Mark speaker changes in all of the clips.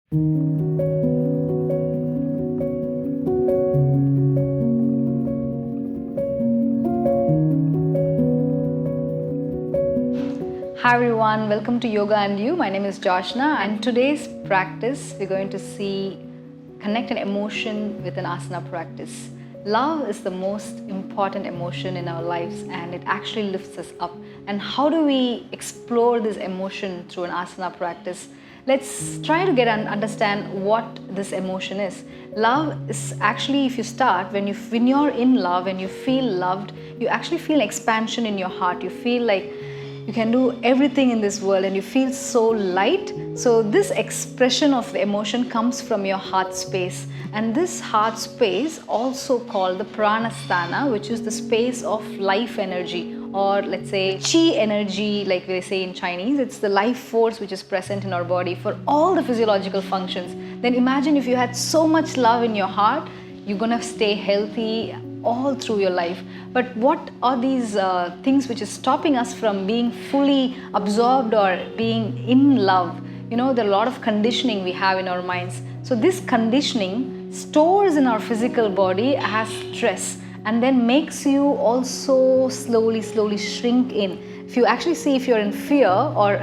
Speaker 1: Hi everyone, welcome to Yoga and You. My name is Joshna, and today's practice we're going to see connect an emotion with an asana practice. Love is the most important emotion in our lives and it actually lifts us up. And how do we explore this emotion through an asana practice? Let's try to get and understand what this emotion is. Love is actually, if you start, when you're in love and you feel loved, you actually feel expansion in your heart. You feel like you can do everything in this world and you feel so light. So this expression of the emotion comes from your heart space, and this heart space also called the pranasthana, which is the space of life energy, or let's say chi energy, like we say in Chinese. It's the life force which is present in our body for all the physiological functions. Then imagine if you had so much love in your heart, you're gonna stay healthy all through your life. But what are these things which is stopping us from being fully absorbed or being in love? You know, there are a lot of conditioning we have in our minds. So this conditioning stores in our physical body as stress and then makes you also slowly shrink in. If you actually see, if you're in fear or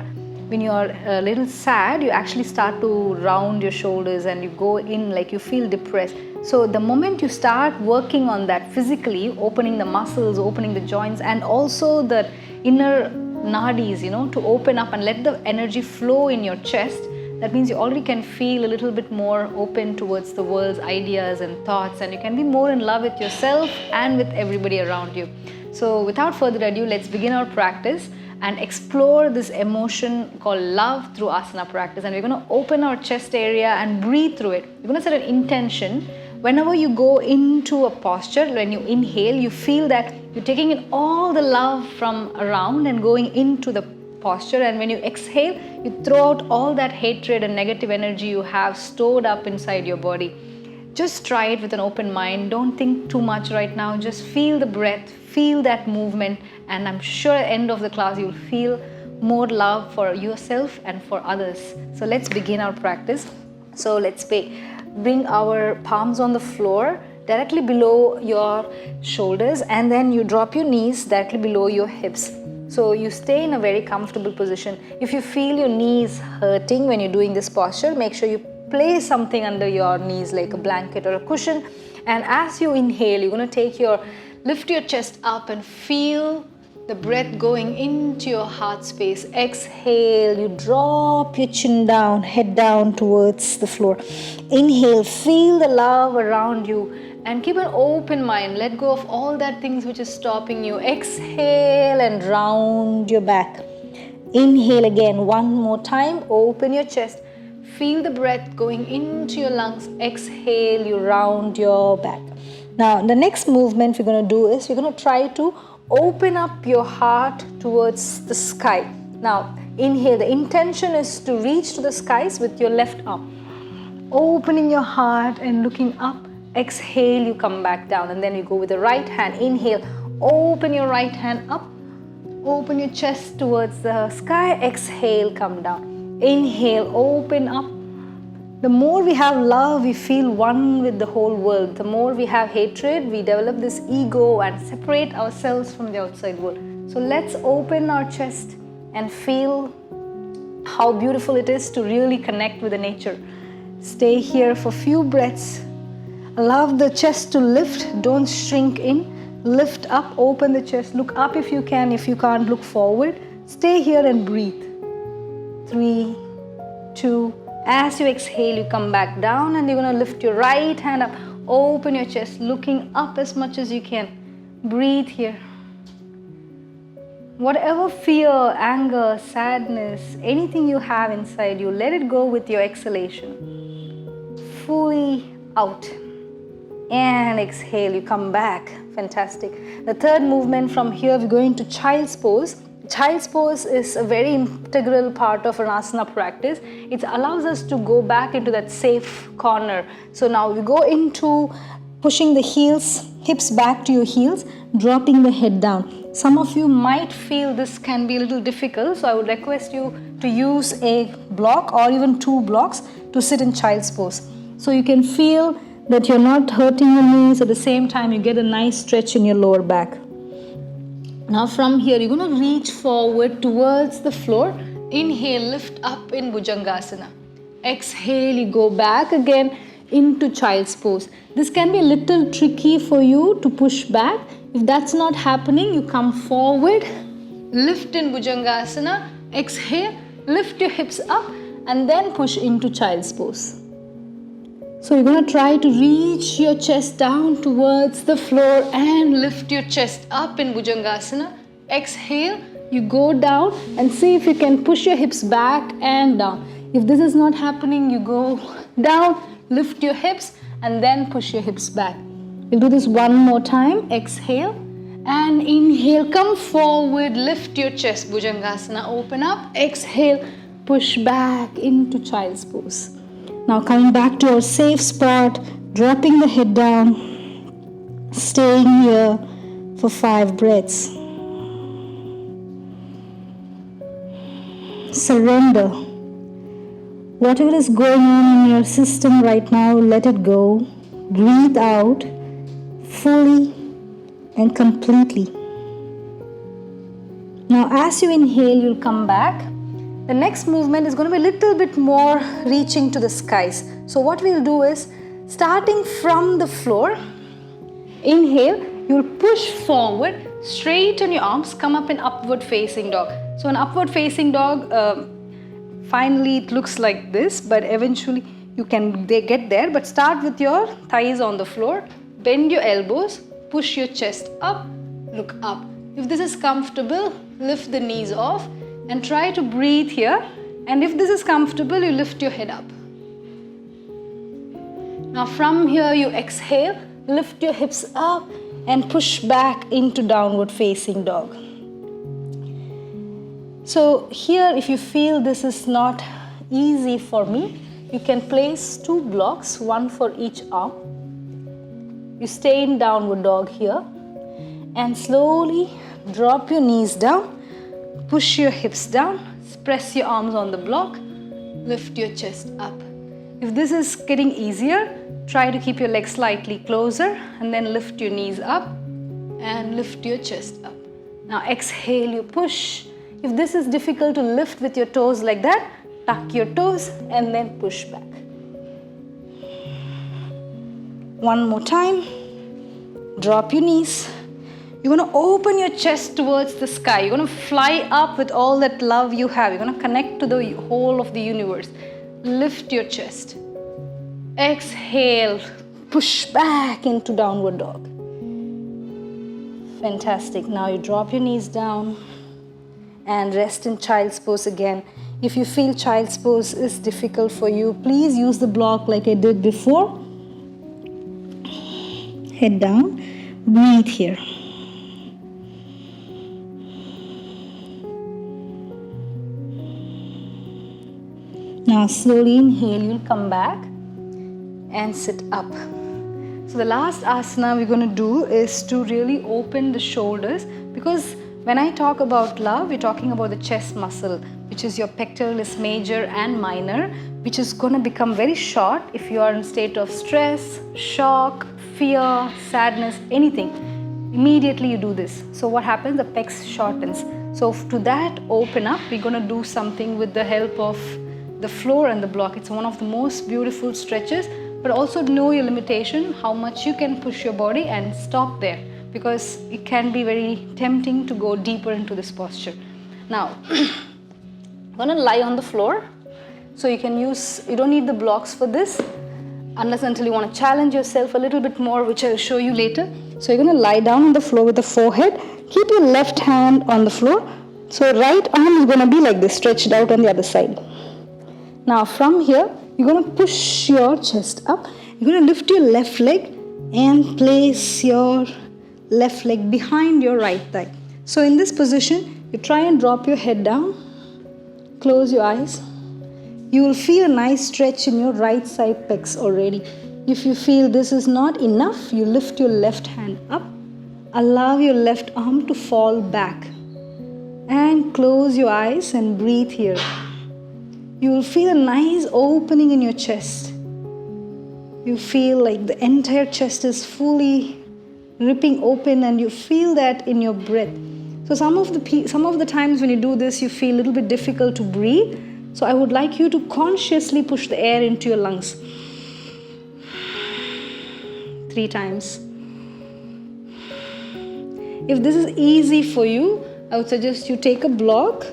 Speaker 1: when you're a little sad, you actually start to round your shoulders and you go in like you feel depressed. So the moment you start working on that physically, opening the muscles, opening the joints, and also the inner nadis, to open up and let the energy flow in your chest, that means you already can feel a little bit more open towards the world's ideas and thoughts, and you can be more in love with yourself and with everybody around you. So without further ado, let's begin our practice and explore this emotion called love through asana practice. And we're going to open our chest area and breathe through it. We're going to set an intention. Whenever you go into a posture, when you inhale, you feel that you're taking in all the love from around and going into the posture. And when you exhale, you throw out all that hatred and negative energy you have stored up inside your body. Just try it with an open mind. Don't think too much right now. Just feel the breath, feel that movement, and I'm sure at the end of the class you'll feel more love for yourself and for others. So let's begin our practice. So let's bring our palms on the floor directly below your shoulders, and then you drop your knees directly below your hips. So you stay in a very comfortable position. If you feel your knees hurting when you're doing this posture, make sure you place something under your knees like a blanket or a cushion. And as you inhale, you're going to lift your chest up and feel the breath going into your heart space. Exhale, you drop your chin down, head down towards the floor. Inhale, feel the love around you and keep an open mind. Let go of all that things which is stopping you. Exhale and round your back. Inhale again, one more time, open your chest. Feel the breath going into your lungs. Exhale, you round your back. Now, the next movement we're going to do is we're going to try to open up your heart towards the sky. Now, inhale. The intention is to reach to the skies with your left arm. Opening your heart and looking up. Exhale, you come back down. And then you go with the right hand. Inhale. Open your right hand up. Open your chest towards the sky. Exhale, come down. Inhale, open up. The more we have love, we feel one with the whole world. The more we have hatred, we develop this ego and separate ourselves from the outside world. So let's open our chest and feel how beautiful it is to really connect with the nature. Stay here for a few breaths. Allow the chest to lift, don't shrink in. Lift up, open the chest, look up if you can. If you can't, look forward. Stay here and breathe. 3, 2, as you exhale, you come back down and you're going to lift your right hand up. Open your chest, looking up as much as you can. Breathe here. Whatever fear, anger, sadness, anything you have inside you, let it go with your exhalation. Fully out. And exhale, you come back. Fantastic. The third movement from here, we're going to child's pose. Child's pose is a very integral part of an asana practice. It allows us to go back into that safe corner. So now we go into pushing the hips back to your heels, dropping the head down. Some of you might feel this can be a little difficult, so I would request you to use a block or even 2 blocks.
Speaker 2: to sit in child's pose. So you can feel that you're not hurting your knees. At the same time, you get a nice stretch in your lower back. Now from here, you're going to reach forward towards the floor. Inhale, lift up in Bhujangasana. Exhale, you go back again into child's pose. This can be a little tricky for you to push back. If that's not happening, you come forward, lift in Bhujangasana, exhale, lift your hips up and then push into child's pose. So you're going to try to reach your chest down towards the floor and lift your chest up in Bhujangasana. Exhale, you go down and see if you can push your hips back and down. If this is not happening, you go down, lift your hips and then push your hips back. We'll do this one more time. Exhale and inhale, come forward, lift your chest, Bhujangasana, open up. Exhale, push back into child's pose. Now coming back to our safe spot, dropping the head down, staying here for 5 breaths. Surrender. Whatever is going on in your system right now, let it go. Breathe out fully and completely. Now as you inhale, you'll come back. The next movement is going to be a little bit more reaching to the skies. So what we'll do is, starting from the floor, inhale, you'll push forward, straighten your arms, come up in upward facing dog. So an upward facing dog, finally it looks like this, but eventually you can get there. But start with your thighs on the floor, bend your elbows, push your chest up, look up. If this is comfortable, lift the knees off and try to breathe here. And if this is comfortable, you lift your head up. Now from here, you exhale, lift your hips up and push back into downward facing dog. So here, if you feel this is not easy for me, you can place 2 blocks, one for each arm. You stay in downward dog here and slowly drop your knees down, push your hips down, press your arms on the block, lift your chest up. If this is getting easier, try to keep your legs slightly closer and then lift your knees up and lift your chest up. Now exhale, you push. If this is difficult to lift with your toes like that, tuck your toes and then push back. One more time. Drop your knees. You're going to open your chest towards the sky. You're going to fly up with all that love you have. You're going to connect to the whole of the universe. Lift your chest. Exhale. Push back into downward dog. Fantastic. Now you drop your knees down and rest in child's pose again. If you feel child's pose is difficult for you, please use the block like I did before. Head down. Breathe here. Now slowly inhale, you'll come back and sit up. So the last asana we're going to do is to really open the shoulders, because when I talk about love, we're talking about the chest muscle, which is your pectoralis major and minor, which is going to become very short if you are in a state of stress, shock, fear, sadness, anything. Immediately you do this. So what happens? The pecs shortens. So to that open up, we're going to do something with the help of the floor and the block. It's one of the most beautiful stretches, but also know your limitation, how much you can push your body and stop there, because it can be very tempting to go deeper into this posture. Now, I'm going to lie on the floor. So you don't need the blocks for this, unless until you want to challenge yourself a little bit more, which I'll show you later. So you're going to lie down on the floor with the forehead. Keep your left hand on the floor. So right arm is going to be like this, stretched out on the other side. Now from here, you're going to push your chest up. You're going to lift your left leg and place your left leg behind your right thigh. So in this position, you try and drop your head down. Close your eyes. You will feel a nice stretch in your right side pecs already. If you feel this is not enough, you lift your left hand up. Allow your left arm to fall back. And close your eyes and breathe here. you will feel a nice opening in your chest. You feel like the entire chest is fully ripping open, and you feel that in your breath. So some of the times when you do this, you feel a little bit difficult to breathe. So I would like you to consciously push the air into your lungs. 3 times. If this is easy for you, I would suggest you take a block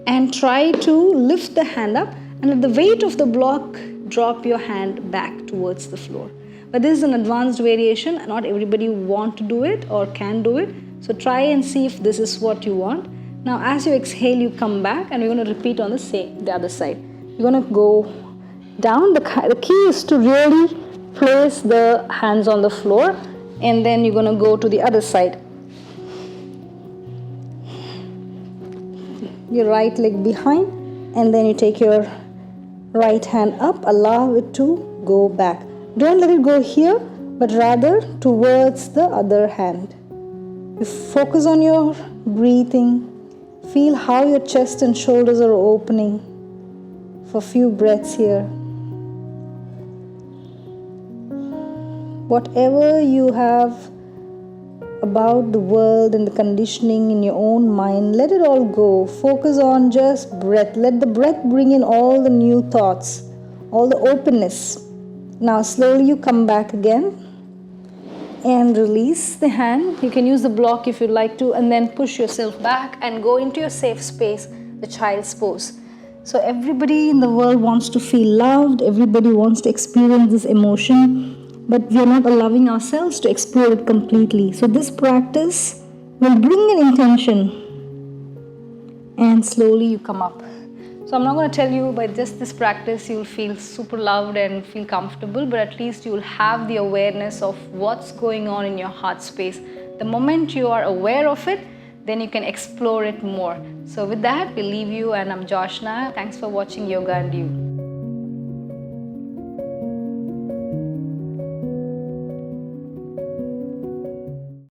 Speaker 2: and try to lift the hand up, and at the weight of the block, drop your hand back towards the floor. But this is an advanced variation. Not everybody want to do it or can do it. So try and see if this is what you want. Now as you exhale, you come back, and we're going to repeat on the other side. You're going to go down. The key is to really place the hands on the floor, and then you're going to go to the other side. Your right leg behind, and then you take your right hand up, allow it to go back. Don't let it go here, but rather towards the other hand. You focus on your breathing. Feel how your chest and shoulders are opening for a few breaths here. Whatever you have about the world and the conditioning in your own mind, let it all go. Focus on just breath. Let the breath bring in all the new thoughts, all the openness. Now slowly you come back again and release the hand. You can use the block if you'd like to, and then push yourself back and go into your safe space, the child's pose. So everybody in the world wants to feel loved. Everybody wants to experience this emotion, but we are not allowing ourselves to explore it completely. So this practice will bring an intention, and slowly you come up. So I'm not going to tell you by just this practice you'll feel super loved and feel comfortable, but at least you'll have the awareness of what's going on in your heart space. The moment you are aware of it, then you can explore it more. So with that, we'll leave you, and I'm Joshna. Thanks for watching Yoga and You.